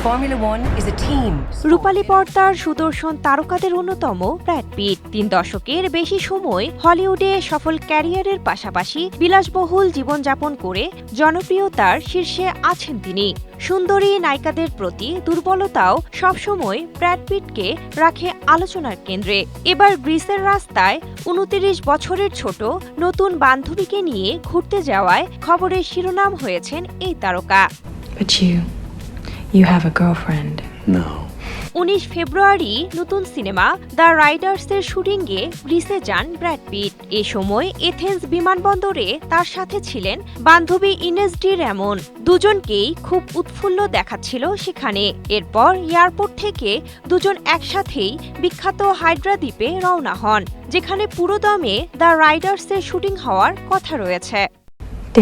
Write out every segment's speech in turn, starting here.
Formula One is a team. রূপালী পর্দার সুদর্শন তারকাদের অন্যতম ব্র্যাড পিট 3 দশকের বেশি সময় হলিউডে সফল ক্যারিয়ারের পাশাপাশি বিলাসবহুল জীবনযাপন করে জনপ্রিয়তার শীর্ষে আছেন তিনি। সুন্দরী নায়িকাদের প্রতি দুর্বলতাও সবসময় ব্র্যাড পিটকে রাখে আলোচনার কেন্দ্রে। এবার গ্রিসের রাস্তায় 29 বছরের ছোট নতুন বান্ধবীকে নিয়ে ঘুরতে যাওয়ায় খবরের শিরোনাম হয়েছেন এই তারকা। But you have a girlfriend. No. 19 ফেব্রুয়ারি নতুন সিনেমা দ্য রাইডার্সের শুটিংয়ে গ্রিসে যান ব্র্যাড পিট। এ সময় এথেন্স বিমানবন্দরে তার সাথে ছিলেন বান্ধবী ইনেস ডি র্যামন। দুজনকেই খুব উৎফুল্ল দেখাচ্ছিল সেখানে। এরপর এয়ারপোর্ট থেকে দুজন একসাথেই বিখ্যাত হাইড্রা দ্বীপে রওনা হন, যেখানে পুরোদমে দ্য রাইডার্সের শুটিং হওয়ার কথা রয়েছে।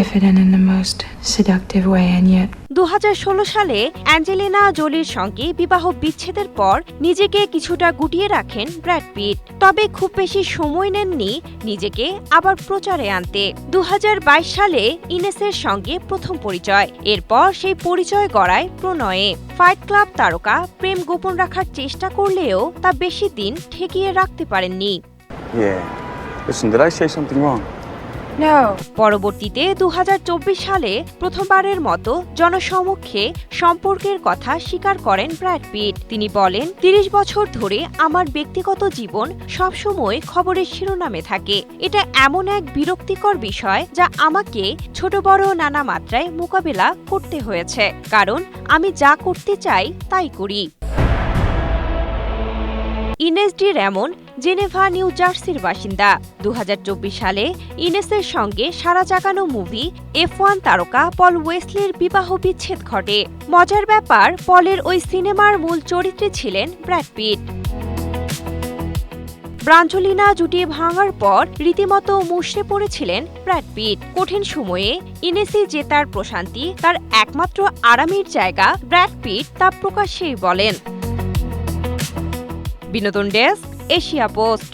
Diffident in the most seductive way, and yet 2016 সালে অ্যাঞ্জেলিনা জোলির সঙ্গে বিবাহ বিচ্ছেদের পর নিজেকে কিছুটা গুটিয়ে রাখেন ব্র্যাড পিট। তবে খুব বেশি সময় নেননি নিজেকে আবার প্রচারে আনতে। 2022 সালে ইনেসের সঙ্গে প্রথম পরিচয়, এরপর সেই পরিচয় গড়ায় প্রণয়ে। ফাইট ক্লাব তারকা প্রেম গোপন রাখার চেষ্টা করলেও তা বেশি দিন ঠেকিয়ে রাখতে পারেননি। Yeah. Listen, did I say something wrong? no. পরবর্তীতে 2024 সালে প্রথমবারের মতো জনসমক্ষে সম্পর্কের কথা স্বীকার করেন ব্র্যাড পিট। তিনি বলেন, 30 বছর ধরে আমার ব্যক্তিগত জীবন সবসময় খবরের শিরোনামে থাকে। এটা এমন এক বিরক্তিকর বিষয় যা আমাকে ছোট বড় নানা মাত্রায় মোকাবেলা করতে হয়েছে, কারণ আমি যা করতে চাই তাই করি। ইনেস ডি র্যামন জেনেভা, নিউ জার্সির বাসিন্দা। 2024 সালে ইনেসের সঙ্গে সারা জাগানো মুভি F1 তারকা পল ওয়েসলির বিবাহ বিচ্ছেদ ঘটে। মজার ব্যাপার, পলের ওই সিনেমার মূল চরিত্রে ছিলেন ব্র্যাড পিট। ব্রাঞ্জলিনা জুটি ভাঙার পর রীতিমতো মুষড়ে পড়েছিলেন ব্র্যাড পিট। কঠিন সময়ে ইনেসই যে তার প্রশান্তি, তার একমাত্র আরামের জায়গা, ব্র্যাড পিট তা প্রকাশ্যেই বলেন। বিনোদন ডেস্ক, এশিয়া পোস্ট।